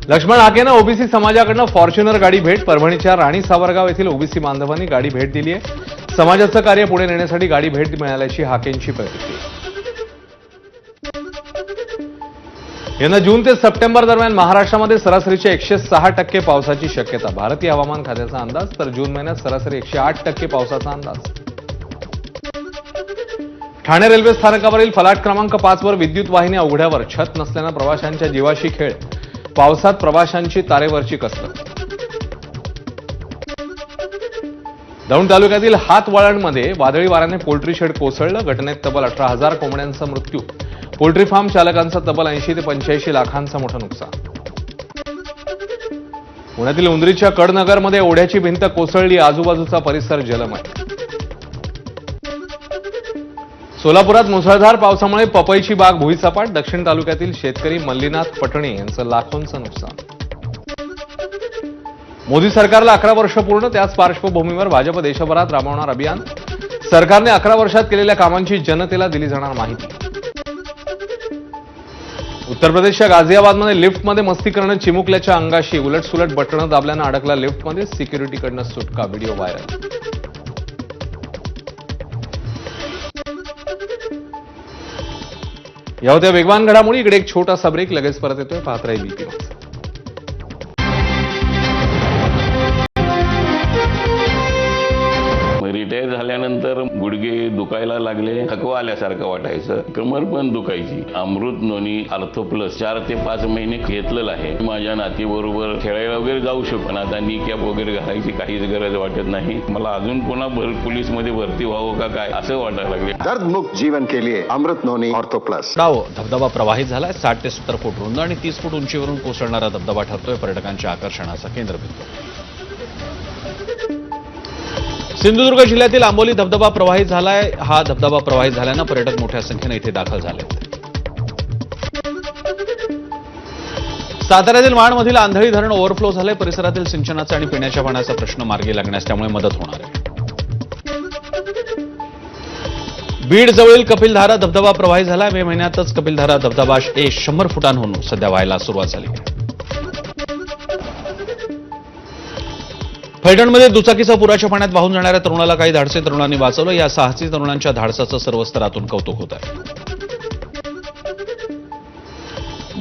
Laxman हाकेंना OBC समाजाकडून Fortuner गाडी भेट. परभणीच्या राणी सावरगाव येथील ओबीसी बांधवांनी गाडी भेट दिली आहे. समाजाचं कार्य पुढे नेण्यासाठी गाडी भेट मिळाल्याची हाकेंची प्रतिक्रिया. यंदा जून ते सप्टेंबर दरम्यान महाराष्ट्रामध्ये सरासरीच्या 106% पावसाची शक्यता. भारतीय हवामान खात्याचा अंदाज. तर जून महिन्यात सरासरी 108% पावसाचा अंदाज. ठाणे रेल्वे स्थानकावरील फलाट क्रमांक 5 वर विद्युत वाहिनी अवघड्यावर. छत नसल्यानं प्रवाशांच्या जीवाशी खेळ. पावसात प्रवाशांची तारेवरची कसरत. दौंड तालुक्यातील हातवळणमध्ये वादळी वाऱ्याने पोल्ट्री शेड कोसळलं. घटनेत तब्बल 18,000 कोंबड्यांचा मृत्यू. पोल्ट्री फार्म चालकांचं तब्बल 80 ते 85 लाखांचं मोठं नुकसान. पुण्यातील उंदरीच्या कडनगरमध्ये ओढ्याची भिंत कोसळली. आजूबाजूचा परिसर जलमय. सोलापुरात मुसळधार पावसामुळे पपईची बाग भुईसपाट. दक्षिण तालुक्यातील शेतकरी मल्लीनाथ पटणे यांचं लाखोंचं नुकसान. मोदी सरकारला 11 वर्ष पूर्ण. त्याच पार्श्वभूमीवर भाजप देशभरात राबवणार अभियान. सरकारने 11 वर्षात केलेल्या कामांची जनतेला दिली जाणार माहिती. उत्तर प्रदेशच्या गाझियाबादमध्ये लिफ्टमध्ये मस्ती करणं चिमुकल्याच्या अंगाशी. उलटसुलट बटणं दाबल्यानं अडकला लिफ्टमध्ये. सिक्युरिटीकडनं सुटका. Video viral. या होत्या वेगवान घडामोडी. इकडे एक छोटासा ब्रेक. लगेच परत येतोय. पाहत राहील BP माझं. रिटायर झाल्यानंतर गुडघे दुखायला लागले. थकवा आल्यासारखं वाटायचं. कमर पण दुखायची. अमृत नोनी आर्थो प्लस 4 ते 5 महिने घेतलेलं आहे. माझ्या नातीबरोबर खेळायला वगैरे जाऊ शकतो. पण आता नी कॅप वगैरे घालायची काहीच गरज वाटत नाही. मला अजून पुन्हा पोलीसमध्ये भरती व्हावं का काय असं वाटायला लागले. दर्दमुक्त जीवन के लिए अमृत नोनी ऑर्थो प्लस. धबधबा प्रवाहित झालाय. 60 ते 70 फूट रुंद आणि 30 फूट उंचीवरून कोसळणारा धबधबा ठरतोय पर्यटकांच्या आकर्षणाचा केंद्रबिंदू. सिंधुदुर्ग जिल्ह्यातील आंबोली धबधबा प्रवाहित झालाय. हा धबधबा प्रवाहित झाल्यानं पर्यटक मोठ्या संख्येनं इथे दाखल झालेत. साताऱ्यातील माणमधील आंधळी धरण ओव्हरफ्लो झालंय. परिसरातील सिंचनाचा आणि पिण्याच्या पाण्याचा प्रश्न मार्गी लागण्यास त्यामुळे मदत होणार आहे. बीड जवळील कपिलधारा धबधबा प्रवाहित झालाय. मे महिन्यातच कपिलधारा धबधबा 100 फुटांहून सध्या व्हायला सुरुवात झाली आहे. फलटणमध्ये दुचाकीचा पुराच्या पाण्यात वाहून जाणाऱ्या तरुणाला काही धाडसी तरुणांनी वाचवलं. या साहसी तरुणांच्या धाडसाचं सर्व स्तरातून कौतुक होत आहे.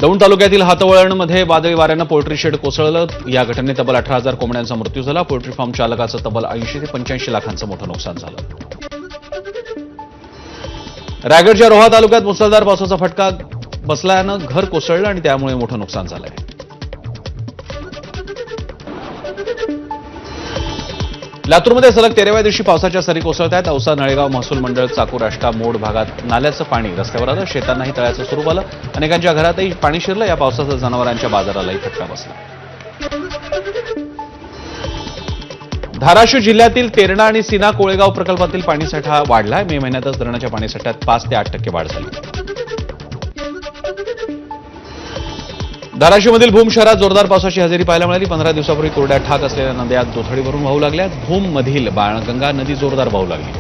दौंड तालुक्यातील हातवळणमध्ये वादळी वाऱ्यानं पोल्ट्री शेड कोसळलं. या घटनेत तब्बल 18,000 कोंबड्यांचा मृत्यू झाला. पोल्ट्री फार्म चालकाचं तब्बल 80 ते 85 लाखांचं मोठं नुकसान झालं. रायगडच्या रोहा तालुक्यात मुसळधार पावसाचा फटका बसल्यानं घर कोसळलं आणि त्यामुळे मोठं नुकसान झालंय. लातूरमध्ये सलग 13व्या दिवशी पावसाच्या सरी कोसळत आहेत. औसा, नळेगाव, महसूल मंडळ, चाकूर, आष्टा, मोड भागात नाल्याचं पाणी रस्त्यावर आलं. शेतांनाही तळ्याचं स्वरूप आलं. अनेकांच्या घरातही पाणी शिरलं. या पावसाचा जनावरांच्या बाजारालाही फटका बसला. धाराशिव जिल्ह्यातील तेरणा आणि सीना कोळेगाव प्रकल्पातील पाणीसाठा वाढलाय. मे महिन्यातच धरणाच्या पाणीसाठ्यात 5 ते 8% वाढ झाली. धाराशिवमधील भूम शहरात जोरदार पावसाची हजेरी पाहायला मिळाली. 15 दिवसापूर्वी कोरड्या ठाक असलेल्या नद्या दुथडी भरून वाहू लागल्या. भूममधील बाणगंगा नदी जोरदार वाहू लागली.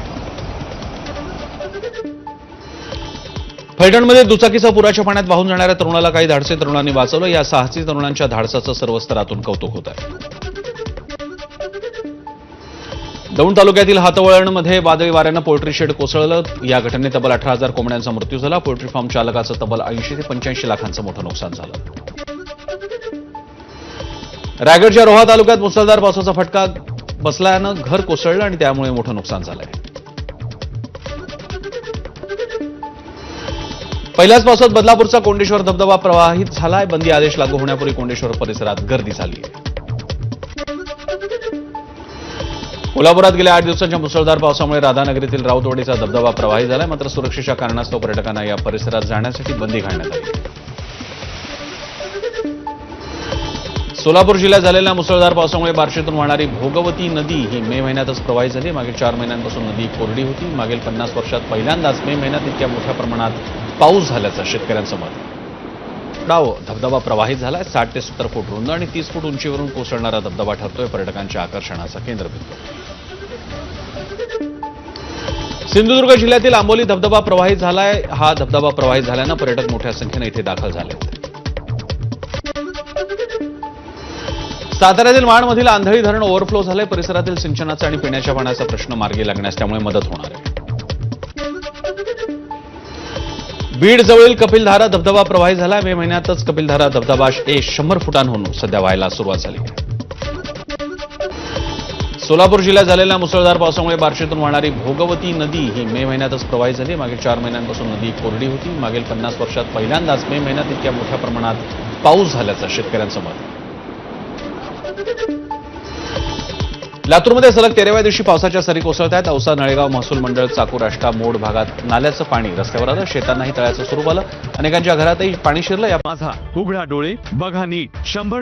फलटणमध्ये दुचाकीचा पुराच्या पाण्यात वाहून जाणाऱ्या तरुणाला काही धाडसी तरुणांनी वाचवलं. या साहसी तरुणांच्या धाडसाचं सर्व स्तरातून कौतुक होत आहे. दौंड तालुक्यातील हातवळणमध्ये वादळी वाऱ्यानं पोल्ट्री शेड कोसळलं. या घटनेत तब्बल 18,000 कोंबड्यांचा मृत्यू झाला. पोल्ट्री फार्म चालकाचं तब्बल 80 ते 85 लाखांचं मोठं नुकसान झालं. रायगडच्या रोहा तालुक्यात मुसळधार पावसाचा फटका बसल्यानं घर कोसळलं आणि त्यामुळे मोठं नुकसान झालंय. पहिल्याच पावसात बदलापूरचा कोंडेश्वर धबधबा प्रवाहित झालाय. बंदी आदेश लागू होण्यापूर्वी कोंडेश्वर परिसरात गर्दी झाली आहे. कोल्हापुरात गेल्या 8 दिवसांच्या मुसळधार पावसामुळे राधानगरीतील राऊतवाडीचा धबधबा प्रवाहित झालाय. मात्र सुरक्षेच्या कारणास्तव पर्यटकांना या परिसरात जाण्यासाठी बंदी घालण्यात आली. सोलापूर जिल्ह्यात झालेल्या मुसळधार पावसामुळे बार्शीतून वाहणारी भोगवती नदी ही मे महिन्यातच प्रवाहित झाली. मागील 4 महिन्यांपासून नदी कोरडी होती. मागील 50 वर्षात पहिल्यांदाच मे महिन्यात इतक्या मोठ्या प्रमाणात पाऊस झाल्याचं शेतकऱ्यांचं मत. धबधबा प्रवाहित झालाय. 60 ते 70 फूट रुंद आणि 30 फूट उंचीवरून कोसळणारा धबधबा ठरतोय पर्यटकांच्या आकर्षणाचा केंद्रबिंदू. सिंधुदुर्ग जिल्ह्यातील आंबोली धबधबा प्रवाहित झालाय. हा धबधबा प्रवाहित झाल्यानं पर्यटक मोठ्या संख्येनं इथे दाखल झाले. साताऱ्यातील माणमधील आंधळी धरण ओव्हरफ्लो झालंय. परिसरातील सिंचनाचा आणि पिण्याच्या पाण्याचा प्रश्न मार्गी लागण्यास त्यामुळे मदत होणार आहे. बीड जवळील कपिलधारा धबधबा प्रवाही झाला. मे महिन्यातच कपिलधारा धबधबा 100 फुटांहून सध्या व्हायला सुरुवात झाली. सोलापूर जिल्ह्यात झालेल्या मुसळधार पावसामुळे बार्शीतून वाहणारी भोगवती नदी ही मे महिन्यातच प्रवाही झाली. मागील 4 महिन्यांपासून नदी कोरडी होती. मागील 50 वर्षात पहिल्यांदाच मे महिन्यात इतक्या मोठ्या प्रमाणात पाऊस झाल्याचं शेतकऱ्यांचं मत. लातूरमध्ये सलग 13व्या दिवशी पावसाच्या सरी कोसळत आहेत. औसा, नळेगाव, महसूल मंडळ, चाकूर, आष्टा, मोड भागात नाल्याचं पाणी रस्त्यावर आलं. शेतांनाही तळ्याचं स्वरूप आलं. अनेकांच्या घरातही पाणी शिरलं. माझा उघडा डोळे बघा नीट 100